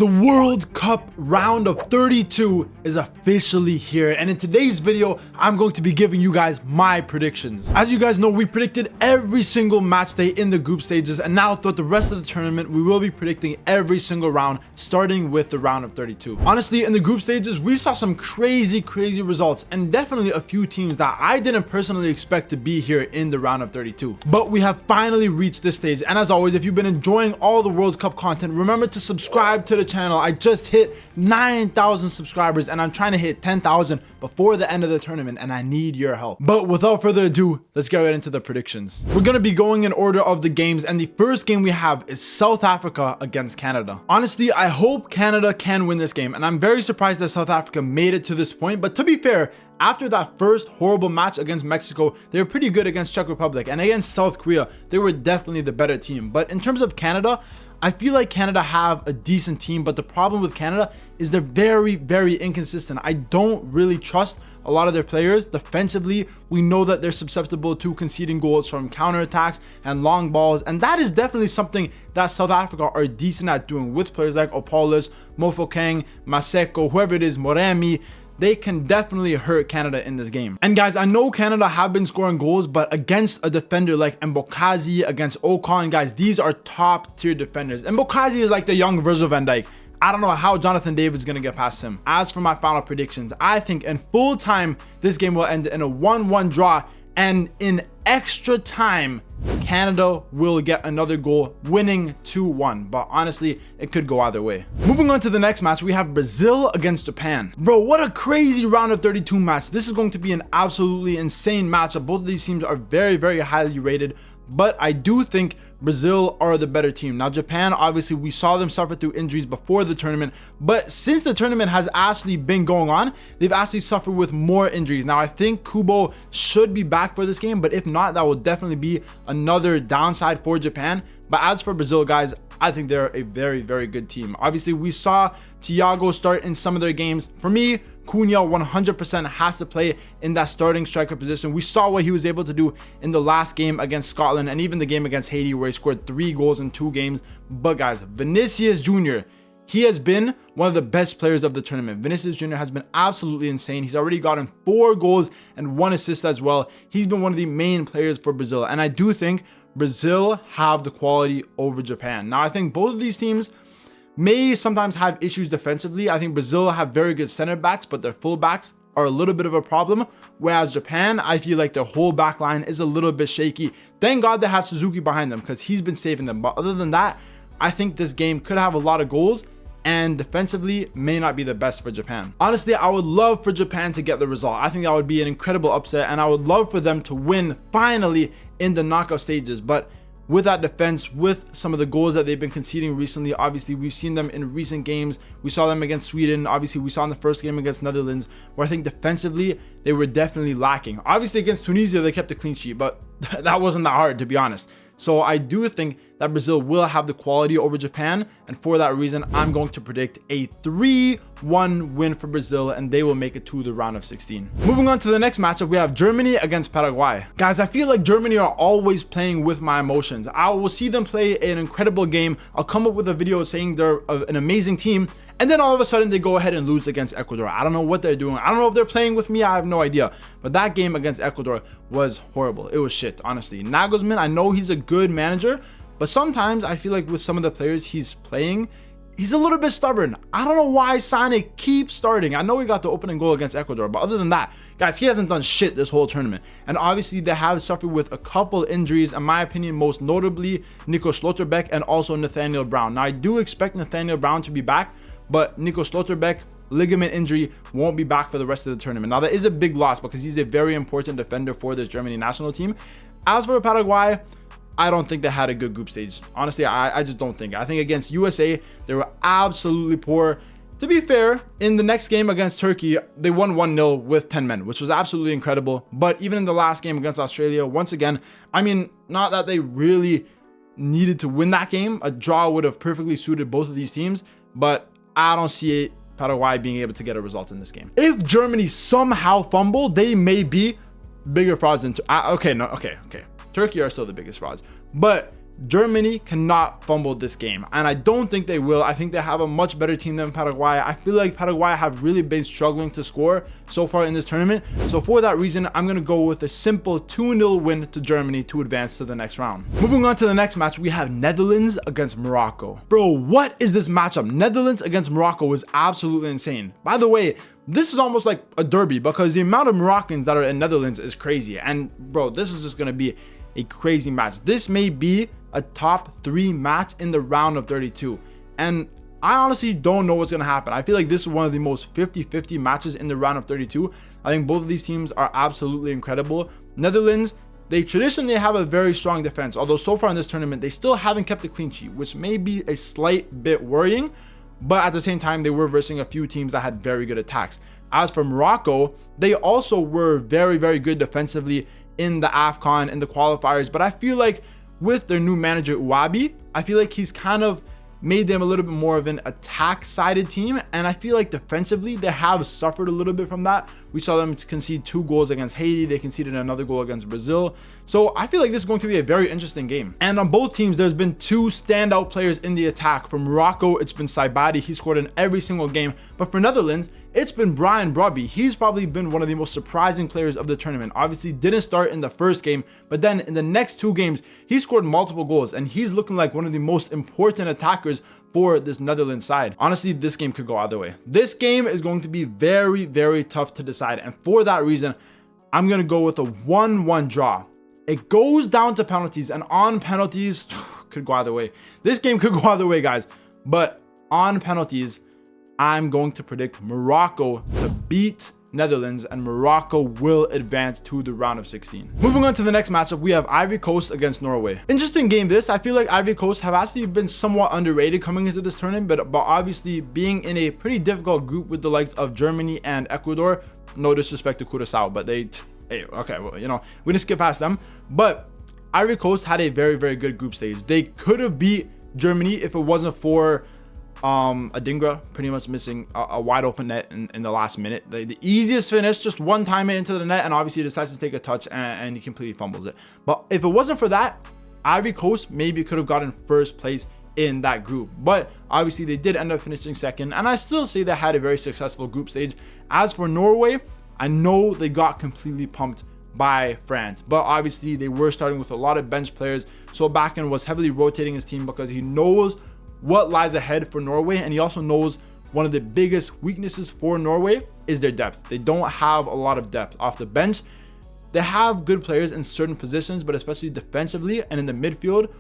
The World Cup round of 32 is officially here, and in today's video I'm going to be giving you guys my predictions. As you guys know, we predicted every single match day in the group stages, and now throughout the rest of the tournament we will be predicting every single round, starting with the round of 32. Honestly, in the group stages we saw some crazy results, and definitely a few teams that I didn't personally expect to be here in the round of 32. But we have finally reached this stage, and as always, if you've been enjoying all the World Cup content, remember to subscribe to the channel. I just hit 9,000 subscribers and I'm trying to hit 10,000 before the end of the tournament, and I need your help. But without further ado, let's get right into the predictions. We're going to be going in order of the games, and the first game we have is South Africa against Canada. Honestly, I hope Canada can win this game, and I'm very surprised that South Africa made it to this point. But to be fair, after that first horrible match against Mexico, they were pretty good against Czech Republic, and against South Korea, they were definitely the better team. But in terms of Canada, I feel like Canada have a decent team, but the problem with Canada is they're very inconsistent. I don't really trust a lot of their players. Defensively, we know that they're susceptible to conceding goals from counterattacks and long balls, and that is definitely something that South Africa are decent at doing with players like Opolis, Mofokeng, Maseko, whoever it is, Moremi. They can definitely hurt Canada in this game. And guys, I know Canada have been scoring goals, but against a defender like Mbokazi, against Ocon, guys, these are top tier defenders. Mbokazi is like the young Virgil van Dijk. I don't know how Jonathan David is going to get past him. As for my final predictions, I think in full time, this game will end in a 1-1 draw, and in extra time, Canada will get another goal, winning 2-1. But honestly, it could go either way. Moving on to the next match, we have Brazil against Japan. Bro, what a crazy round of 32 match. This is going to be an absolutely insane matchup. Both of these teams are very highly rated, but I do think Brazil are the better team. Now, Japan, obviously, we saw them suffer through injuries before the tournament, but since the tournament has actually been going on, they've actually suffered with more injuries. Now, I think Kubo should be back for this game, but if not, that will definitely be another downside for Japan. But as for Brazil, guys, I think they're a very good team. Obviously, we saw Thiago start in some of their games. For me, Cunha 100% has to play in that starting striker position. We saw what he was able to do in the last game against Scotland, and even the game against Haiti, where he scored 3 goals in 2 games. But guys, Vinicius Jr., he has been one of the best players of the tournament. Vinicius Jr. has been absolutely insane. He's already gotten 4 goals and 1 assist as well. He's been one of the main players for Brazil, and I do think Brazil have the quality over Japan. Now, I think both of these teams may sometimes have issues defensively. I think Brazil have very good center backs, but their full backs are a little bit of a problem, whereas Japan, I feel like their whole back line is a little bit shaky. Thank God they have Suzuki behind them, because he's been saving them. But other than that, I think this game could have a lot of goals, and defensively may not be the best for Japan. Honestly, I would love for Japan to get the result. I think that would be an incredible upset, and I would love for them to win finally in the knockout stages. But with that defense, with some of the goals that they've been conceding recently, obviously we've seen them in recent games. We saw them against Sweden. Obviously, we saw in the first game against Netherlands, where I think defensively they were definitely lacking. Obviously, against Tunisia, they kept a clean sheet, but that wasn't that hard, to be honest. So I do think that Brazil will have the quality over Japan, and for that reason, I'm going to predict a 3-1 win for Brazil, and they will make it to the round of 16. Moving on to the next matchup, we have Germany against Paraguay. Guys, I feel like Germany are always playing with my emotions. I will see them play an incredible game. I'll come up with a video saying they're an amazing team, and then all of a sudden they go ahead and lose against Ecuador. I don't know what they're doing. I don't know if they're playing with me. I have no idea. But that game against Ecuador was horrible. It was shit, honestly. Nagelsmann, I know he's a good manager, but sometimes I feel like with some of the players he's playing, he's a little bit stubborn. I don't know why Sane keeps starting. I know he got the opening goal against Ecuador, but other than that, guys, he hasn't done shit this whole tournament. And obviously, they have suffered with a couple injuries, in my opinion, most notably Nico Schlotterbeck and also Nathaniel Brown. Now, I do expect Nathaniel Brown to be back, but Nico Schlotterbeck, ligament injury, won't be back for the rest of the tournament. Now, that is a big loss because he's a very important defender for this Germany national team. As for Paraguay, I don't think they had a good group stage. Honestly, I just don't think. I think against USA, they were absolutely poor. To be fair, in the next game against Turkey, they won 1-0 with 10 men, which was absolutely incredible. But even in the last game against Australia, once again, I mean, not that they really needed to win that game. A draw would have perfectly suited both of these teams, but I don't see Paraguay being able to get a result in this game. If Germany somehow fumble, they may be bigger frauds than okay. Turkey are still the biggest frauds, but Germany cannot fumble this game, and I don't think they will. I think they have a much better team than Paraguay. I feel like Paraguay have really been struggling to score so far in this tournament. So for that reason, I'm going to go with a simple 2-0 win to Germany to advance to the next round. Moving on to the next match, we have Netherlands against Morocco. Bro, what is this matchup? Netherlands against Morocco is absolutely insane. By the way, this is almost like a derby because the amount of Moroccans that are in Netherlands is crazy. And bro, this is just going to be a crazy match. This may be a top 3 match in the round of 32, and I honestly don't know what's going to happen. I feel like this is one of the most 50-50 matches in the round of 32. I think both of these teams are absolutely incredible. Netherlands, they traditionally have a very strong defense, although so far in this tournament they still haven't kept a clean sheet, which may be a slight bit worrying, but at the same time they were versing a few teams that had very good attacks. As for Morocco, they also were very, very good defensively in the AFCON and the qualifiers, but I feel like with their new manager Ouabi, I feel like he's kind of made them a little bit more of an attack-sided team, and I feel like defensively they have suffered a little bit from that. We saw them concede 2 goals against Haiti. They conceded another goal against Brazil. So I feel like this is going to be a very interesting game. And on both teams, there's been 2 standout players in the attack. For Morocco, it's been Saibadi. He scored in every single game. But for Netherlands, it's been Brian Brobby. He's probably been one of the most surprising players of the tournament. Obviously didn't start in the first game, but then in the next 2 games, he scored multiple goals, and he's looking like one of the most important attackers for this Netherlands side. Honestly, this game could go either way. This game is going to be very, very tough to decide, and for that reason, I'm going to go with a 1-1 draw. It goes down to penalties, and on penalties, could go either way. This game could go either way, guys, but on penalties, I'm going to predict Morocco to beat Netherlands, and Morocco will advance to the round of 16. Moving on to the next matchup, we have Ivory Coast against Norway. Interesting game this. I feel like Ivory Coast have actually been somewhat underrated coming into this tournament, but obviously being in a pretty difficult group with the likes of Germany and Ecuador. No disrespect to Curacao, but they, hey, okay, well, you know, we didn't skip past them. But Ivory Coast had a very, very good group stage. They could have beat Germany if it wasn't for Adingra pretty much missing a wide open net in the last minute. The easiest finish, just one time it into the net, and obviously he decides to take a touch and he completely fumbles it. But if it wasn't for that, Ivory Coast maybe could have gotten first place in that group, but obviously they did end up finishing second, and I still say they had a very successful group stage. As for Norway, I know they got completely pumped by France, but obviously they were starting with a lot of bench players, so Bakken was heavily rotating his team because he knows what lies ahead for Norway, and he also knows one of the biggest weaknesses for Norway is their depth. They don't have a lot of depth off the bench. They have good players in certain positions, but especially defensively and in the midfield,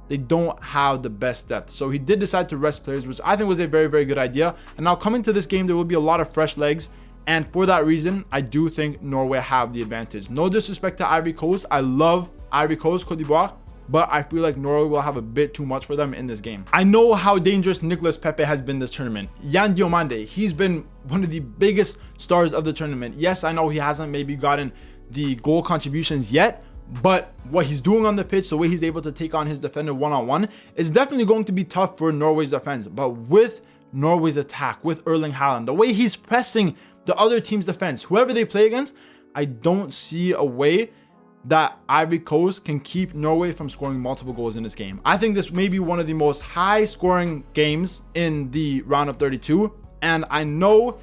they don't have the best depth. So he did decide to rest players, which I think was a very, very good idea. And now coming to this game, there will be a lot of fresh legs, and for that reason, I do think Norway have the advantage. No disrespect to Ivory Coast. I love Ivory Coast, Côte d'Ivoire, but I feel like Norway will have a bit too much for them in this game. I know how dangerous Nicolas Pepe has been this tournament. Yan Diomande, he's been one of the biggest stars of the tournament. Yes, I know he hasn't maybe gotten the goal contributions yet, but what he's doing on the pitch, the way he's able to take on his defender one-on-one, is definitely going to be tough for Norway's defense. But with Norway's attack, with Erling Haaland, the way he's pressing the other team's defense, whoever they play against, I don't see a way that Ivory Coast can keep Norway from scoring multiple goals in this game. I think this may be one of the most high scoring games in the round of 32, and I know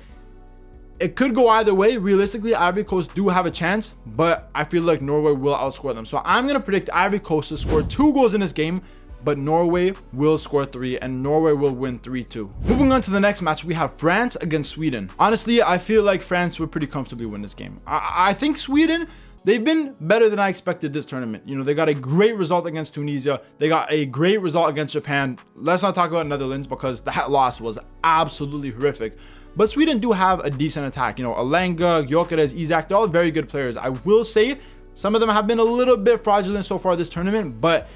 it could go either way. Realistically, Ivory Coast do have a chance, but I feel like Norway will outscore them. So I'm going to predict Ivory Coast to score 2 goals in this game, but Norway will score 3, and Norway will win 3-2. Moving on to the next match, we have France against Sweden. Honestly, I feel like France would pretty comfortably win this game. I think Sweden, they've been better than I expected this tournament. You know, they got a great result against Tunisia. They got a great result against Japan. Let's not talk about Netherlands because that loss was absolutely horrific. But Sweden do have a decent attack. You know, Alenga, Gyökeres, Isak, they're all very good players. I will say some of them have been a little bit fraudulent so far this tournament, but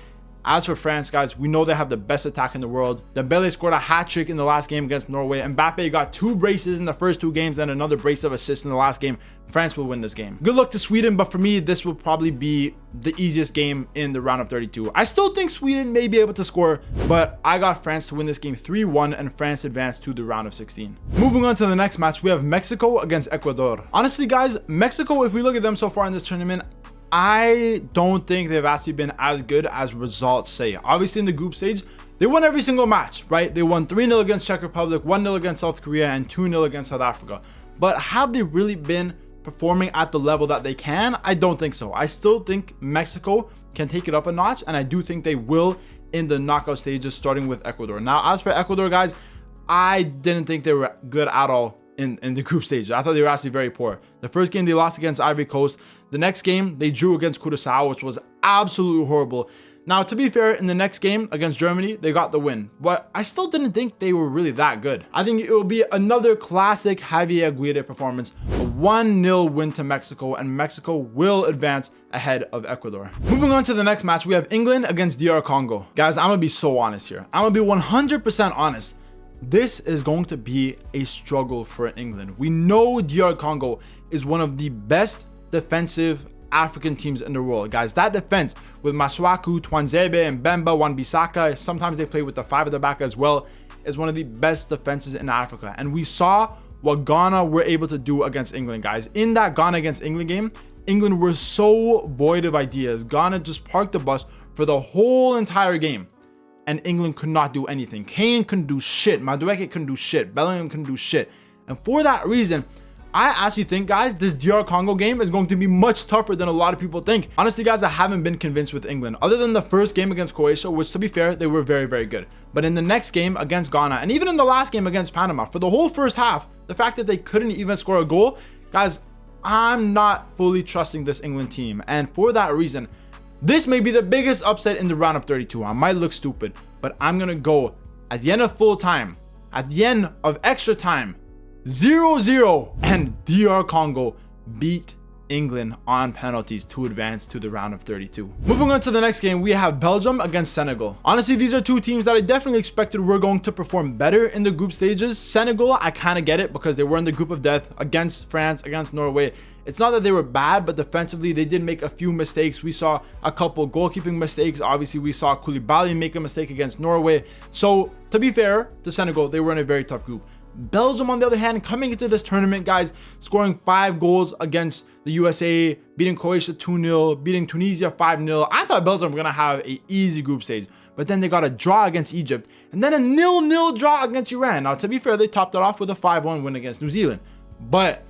as for France, guys, we know they have the best attack in the world. Dembele scored a hat-trick in the last game against Norway. Mbappe got 2 braces in the first 2 games, then another brace of assists in the last game. France will win this game. Good luck to Sweden, but for me, this will probably be the easiest game in the round of 32. I still think Sweden may be able to score, but I got France to win this game 3-1, and France advanced to the round of 16. Moving on to the next match, we have Mexico against Ecuador. Honestly, guys, Mexico, if we look at them so far in this tournament, I don't think they've actually been as good as results say. Obviously, in the group stage, they won every single match, right? They won 3-0 against Czech Republic, 1-0 against South Korea, and 2-0 against South Africa. But have they really been performing at the level that they can? I don't think so. I still think Mexico can take it up a notch, and I do think they will in the knockout stages, starting with Ecuador. Now, as for Ecuador, guys, I didn't think they were good at all in the group stage. I thought they were actually very poor. The first game they lost against Ivory Coast. The next game they drew against Curaçao, which was absolutely horrible. Now, to be fair, in the next game against Germany, they got the win, but I still didn't think they were really that good. I think it will be another classic Javier Aguirre performance, a 1-0 win to Mexico, and Mexico will advance ahead of Ecuador. Moving on to the next match, we have England against DR Congo. Guys, I'm gonna be so honest here. I'm gonna be 100% honest. This is going to be a struggle for England. We know DR Congo is one of the best defensive African teams in the world. Guys, that defense with Masuaku, Twanzebe, and Bemba, Wan-Bissaka, sometimes they play with the 5 at the back as well, is one of the best defenses in Africa. And we saw what Ghana were able to do against England, guys. In that Ghana against England game, England were so void of ideas. Ghana just parked the bus for the whole entire game, and England could not do anything. Kane couldn't do shit. Madueke couldn't do shit. Bellingham couldn't do shit. And for that reason, I actually think, guys, this DR Congo game is going to be much tougher than a lot of people think. Honestly, guys, I haven't been convinced with England. Other than the first game against Croatia, which, to be fair, they were very, very good. But in the next game against Ghana, and even in the last game against Panama, for the whole first half, the fact that they couldn't even score a goal, guys, I'm not fully trusting this England team. And for that reason, this may be the biggest upset in the round of 32. I might look stupid, but I'm going to go at the end of full time, at the end of extra time, 0-0, and DR Congo beat England on penalties to advance to the round of 32. Moving on to the next game, we have Belgium against Senegal. Honestly, these are two teams that I definitely expected were going to perform better in the group stages. Senegal, I kind of get it because they were in the group of death against France, against Norway. It's not that they were bad, but defensively, they did make a few mistakes. We saw a couple goalkeeping mistakes. Obviously, we saw Koulibaly make a mistake against Norway. So, to be fair to Senegal, they were in a very tough group. Belgium, on the other hand, coming into this tournament, guys, scoring 5 goals against the USA, beating Croatia 2-0, beating Tunisia 5-0. I thought Belgium were going to have an easy group stage, but then they got a draw against Egypt, and then a 0-0 draw against Iran. Now, to be fair, they topped it off with a 5-1 win against New Zealand, but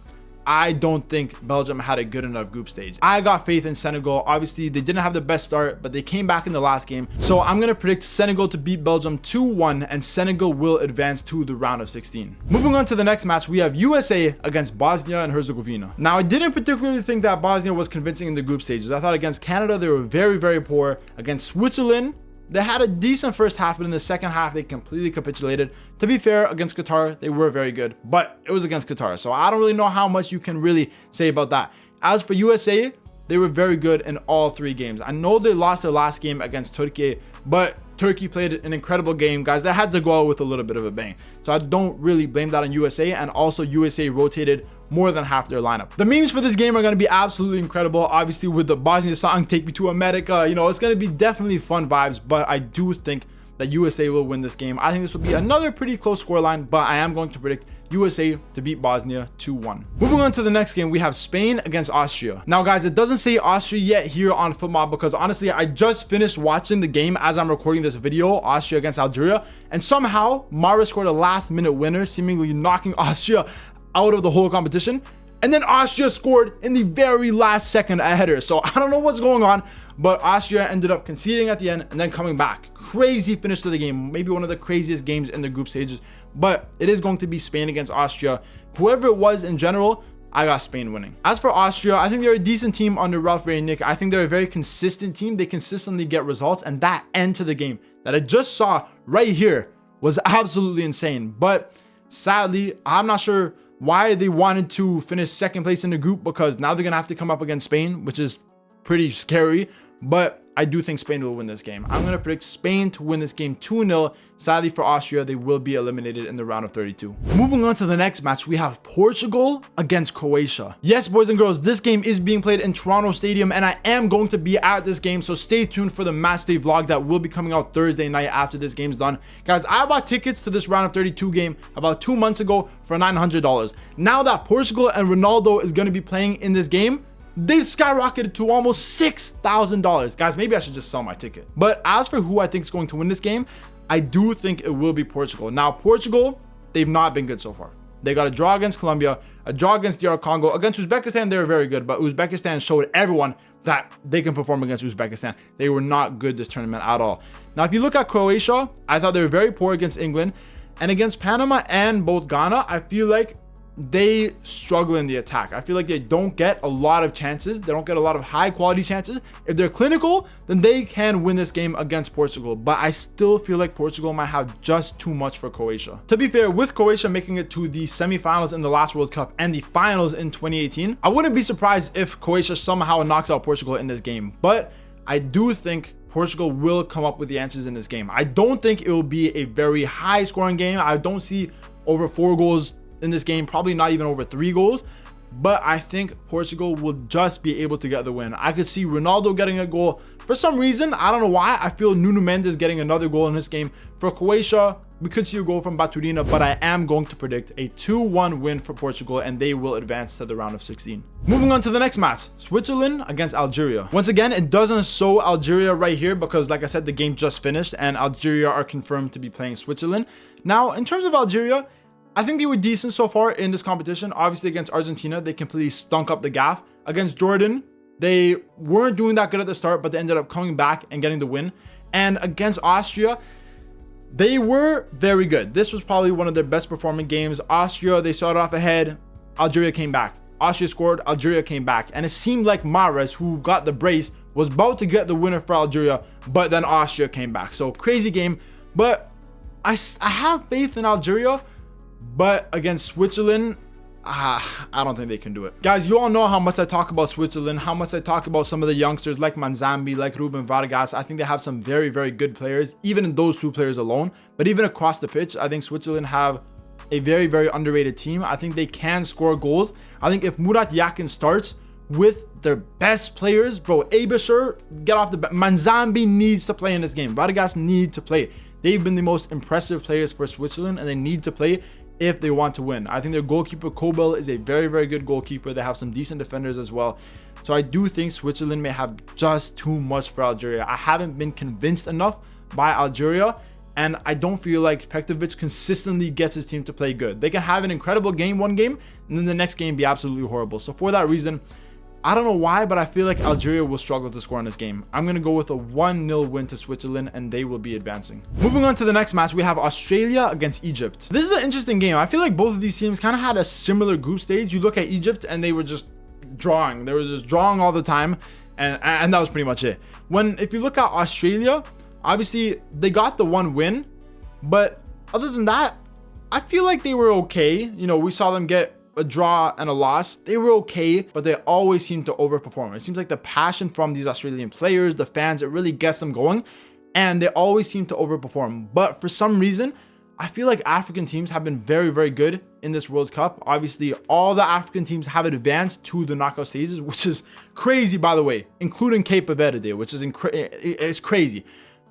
I don't think Belgium had a good enough group stage. I got faith in Senegal. Obviously, they didn't have the best start, but they came back in the last game. So I'm going to predict Senegal to beat Belgium 2-1, and Senegal will advance to the round of 16. Moving on to the next match, we have USA against Bosnia and Herzegovina. Now, I didn't particularly think that Bosnia was convincing in the group stages. I thought against Canada, they were very, very poor. Against Switzerland, they had a decent first half, but in the second half, they completely capitulated. To be fair, against Qatar, they were very good, but it was against Qatar, so I don't really know how much you can really say about that. As for USA, they were very good in all 3 games. I know they lost their last game against Turkey, but Turkey played an incredible game, guys. They had to go out with a little bit of a bang. So I don't really blame that on USA, and also USA rotated more than half their lineup. The memes for this game are going to be absolutely incredible. Obviously, with the Bosnia song, Take Me to America, you know, it's going to be definitely fun vibes, but I do think that USA will win this game. I think this will be another pretty close scoreline, but I am going to predict USA to beat Bosnia 2-1. Moving on to the next game, we have Spain against Austria. Now, guys, it doesn't say Austria yet here on Footmob because honestly, I just finished watching the game as I'm recording this video, Austria against Algeria, and somehow Mara scored a last-minute winner, seemingly knocking Austria out of the whole competition. And then Austria scored in the very last second a header. So I don't know what's going on, but Austria ended up conceding at the end and then coming back. Crazy finish to the game. Maybe one of the craziest games in the group stages. But it is going to be Spain against Austria. Whoever it was in general, I got Spain winning. As for Austria, I think they're a decent team under Ralf Rangnick. I think they're a very consistent team. They consistently get results. And that end to the game that I just saw right here was absolutely insane. But sadly, I'm not sure why they wanted to finish second place in the group, because now they're gonna have to come up against Spain, which is pretty scary. But I do think Spain will win this game. I'm gonna predict Spain to win this game 2-0. Sadly for Austria, they will be eliminated in the round of 32. Moving on to the next match, we have Portugal against Croatia. Yes, boys and girls, this game is being played in Toronto Stadium, and I am going to be at this game, so stay tuned for the match day vlog that will be coming out Thursday night after this game's done. Guys, I bought tickets to this round of 32 game about 2 months ago for $900. Now that Portugal and Ronaldo is going to be playing in this game, they've skyrocketed to almost $6,000. Guys, maybe I should just sell my ticket. But as for who I think is going to win this game, I do think it will be Portugal. Now, Portugal, they've not been good so far. They got a draw against Colombia, a draw against DR Congo. Against Uzbekistan, they were very good, but Uzbekistan showed everyone that they can perform against Uzbekistan. They were not good this tournament at all. Now, if you look at Croatia, I thought they were very poor against England. And against Panama and both Ghana, I feel like they struggle in the attack. I feel like they don't get a lot of chances. They don't get a lot of high quality chances. If they're clinical, then they can win this game against Portugal. But I still feel like Portugal might have just too much for Croatia. To be fair, with Croatia making it to the semifinals in the last World Cup and the finals in 2018, I wouldn't be surprised if Croatia somehow knocks out Portugal in this game. But I do think Portugal will come up with the answers in this game. I don't think it will be a very high scoring game. I don't see over 4 goals in this game, probably not even over 3 goals, but I think Portugal will just be able to get the win. I could see Ronaldo getting a goal. For some reason, I don't know why, I feel Nuno Mendes getting another goal in this game. For Croatia, we could see a goal from Baturina, but I am going to predict a 2-1 win for Portugal, and they will advance to the round of 16. Moving on to the next match, Switzerland against Algeria. Once again, it doesn't show Algeria right here because, like I said, the game just finished and Algeria are confirmed to be playing Switzerland. Now, in terms of Algeria, I think they were decent so far in this competition. Obviously, against Argentina, they completely stunk up the gaff. Against Jordan, they weren't doing that good at the start, but they ended up coming back and getting the win. And against Austria, they were very good. This was probably one of their best performing games. Austria, they started off ahead. Algeria came back. Austria scored. Algeria came back. And it seemed like Mahrez, who got the brace, was about to get the winner for Algeria, but then Austria came back. So crazy game. But I have faith in Algeria. But against Switzerland, I don't think they can do it. Guys, you all know how much I talk about Switzerland, how much I talk about some of the youngsters like Manzambi, like Ruben Vargas. I think they have some very, very good players, even in those 2 players alone. But even across the pitch, I think Switzerland have a very, very underrated team. I think they can score goals. I think if Murat Yakin starts with their best players, bro, Abisher, get off the bench. Manzambi needs to play in this game. Vargas need to play. They've been the most impressive players for Switzerland, and they need to play if they want to win. I think their goalkeeper Kobel is a very, very good goalkeeper. They have some decent defenders as well. So I do think Switzerland may have just too much for Algeria. I haven't been convinced enough by Algeria, and I don't feel like Pektovic consistently gets his team to play good. They can have an incredible game one game, and then the next game be absolutely horrible. So for that reason, I don't know why, but I feel like Algeria will struggle to score in this game. I'm going to go with a 1-0 win to Switzerland, and they will be advancing. Moving on to the next match, we have Australia against Egypt. This is an interesting game. I feel like both of these teams kind of had a similar group stage. You look at Egypt, and they were just drawing. They were just drawing all the time, and that was pretty much it. If you look at Australia, obviously, they got the 1 win, but other than that, I feel like they were okay. You know, we saw them get a draw and a loss. They were okay, but they always seem to overperform. It seems like the passion from these Australian players, the fans, it really gets them going, and they always seem to overperform. But for some reason, I feel like African teams have been very, very good in this World Cup. Obviously, all the African teams have advanced to the knockout stages, which is crazy, by the way, including Cape Verde, which is it's crazy.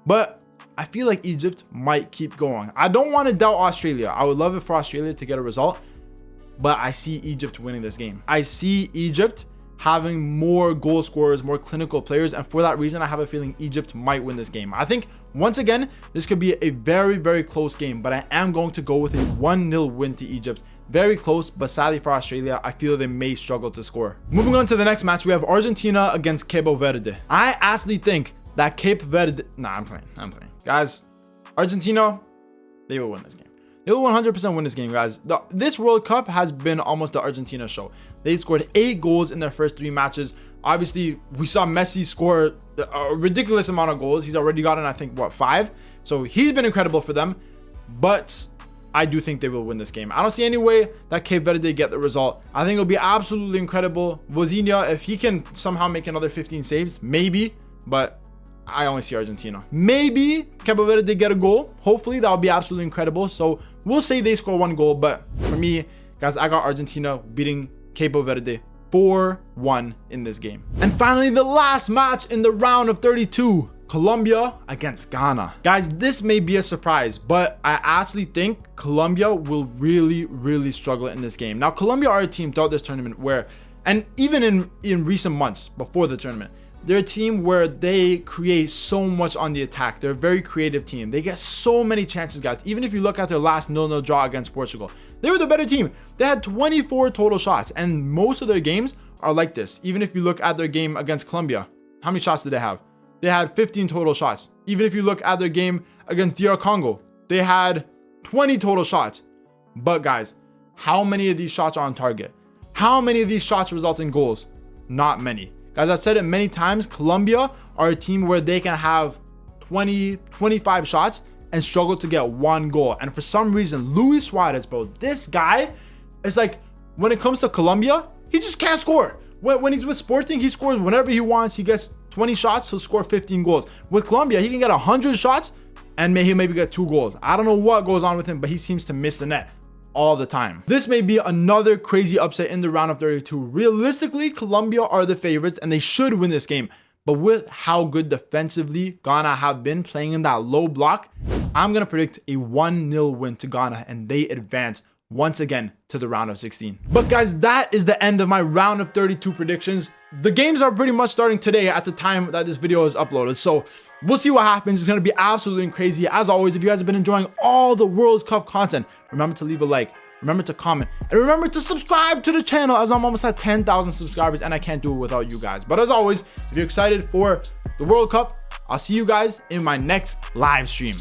But I feel like Egypt might keep going. I don't want to doubt Australia. I would love it for Australia to get a result, but I see Egypt winning this game. I see Egypt having more goal scorers, more clinical players, and for that reason, I have a feeling Egypt might win this game. I think, once again, this could be a very, very close game, but I am going to go with a 1-0 win to Egypt. Very close, but sadly for Australia, I feel they may struggle to score. Moving on to the next match, we have Argentina against Cape Verde. I actually think that Cape Verde... Nah, I'm playing. Guys, Argentina, they will win this game. They will 100% win this game, guys. This World Cup has been almost the Argentina show. They scored 8 goals in their first 3 matches. Obviously, we saw Messi score a ridiculous amount of goals. He's already gotten, I think, 5? So he's been incredible for them. But I do think they will win this game. I don't see any way that Cape Verde get the result. I think it'll be absolutely incredible. Vozinha, if he can somehow make another 15 saves, maybe. But I only see Argentina. Maybe Cape Verde get a goal. Hopefully, that would be absolutely incredible. So we'll say they score 1 goal. But for me, guys, I got Argentina beating Cape Verde 4-1 in this game. And finally, the last match in the round of 32. Colombia against Ghana. Guys, this may be a surprise, but I actually think Colombia will really, really struggle in this game. Now, Colombia are a team throughout this tournament where And even in recent months before the tournament, they're a team where they create so much on the attack. They're a very creative team. They get so many chances, guys. Even if you look at their last 0-0 draw against Portugal, they were the better team. They had 24 total shots, and most of their games are like this. Even if you look at their game against Colombia, how many shots did they have? They had 15 total shots. Even if you look at their game against DR Congo, they had 20 total shots. But guys, how many of these shots are on target? How many of these shots result in goals? Not many. Guys, I've said it many times, Colombia are a team where they can have 20, 25 shots and struggle to get one goal. And for some reason, Luis Suarez, bro, this guy is like, when it comes to Colombia, he just can't score. When he's with Sporting, he scores whenever he wants. He gets 20 shots, he'll score 15 goals. With Colombia, he can get 100 shots and maybe get 2 goals. I don't know what goes on with him, but he seems to miss the net all the time. This may be another crazy upset in the round of 32. Realistically, Colombia are the favorites and they should win this game. But with how good defensively Ghana have been playing in that low block, I'm going to predict a 1-0 win to Ghana and they advance once again to the round of 16. But guys, that is the end of my round of 32 predictions. The games are pretty much starting today at the time that this video is uploaded. So we'll see what happens. It's going to be absolutely crazy. As always, if you guys have been enjoying all the World Cup content, remember to leave a like, remember to comment, and remember to subscribe to the channel as I'm almost at 10,000 subscribers and I can't do it without you guys. But as always, if you're excited for the World Cup, I'll see you guys in my next live stream.